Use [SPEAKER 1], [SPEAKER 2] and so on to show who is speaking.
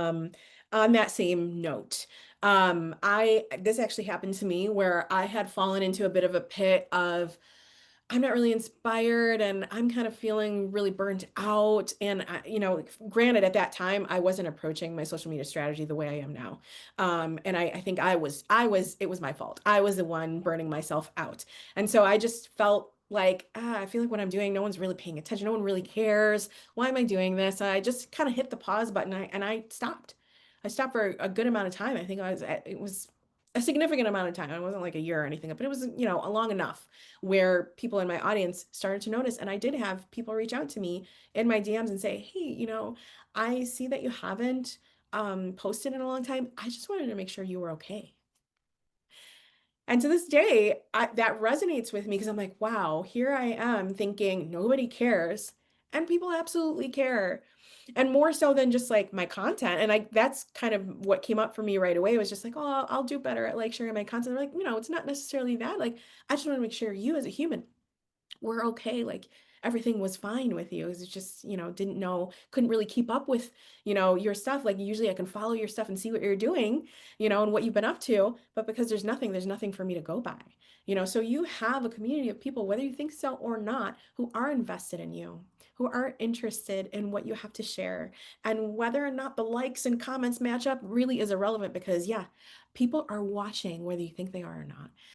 [SPEAKER 1] Um, on that same note, I this actually happened to me where I had fallen into a bit of a pit of I'm not really inspired and I'm kind of feeling really burnt out. And granted, at that time, I wasn't approaching my social media strategy the way I am now. And I think it was my fault. I was the one burning myself out. And so I just felt like, I feel like what I'm doing, no one's really paying attention. No one really cares. Why am I doing this? I just kind of hit the pause button and I stopped. I stopped for a good amount of time. I think it was a significant amount of time. It wasn't like a year or anything, but it was, long enough where people in my audience started to notice. And I did have people reach out to me in my DMs and say, hey, I see that you haven't posted in a long time. I just wanted to make sure you were okay. And to this day, that resonates with me because I'm like, wow, here I am thinking nobody cares. And people absolutely care. And more so than just like my content. And that's kind of what came up for me right away. It was just like, oh, I'll do better at like sharing my content. They're like, it's not necessarily that. Like, I just want to make sure you as a human were okay. Like everything was fine with you. It was just, didn't know, couldn't really keep up with, your stuff. Like usually I can follow your stuff and see what you're doing, and what you've been up to. But because there's nothing for me to go by. So you have a community of people, whether you think so or not, who are invested in you, who are interested in what you have to share. And whether or not the likes and comments match up really is irrelevant because, yeah, people are watching whether you think they are or not.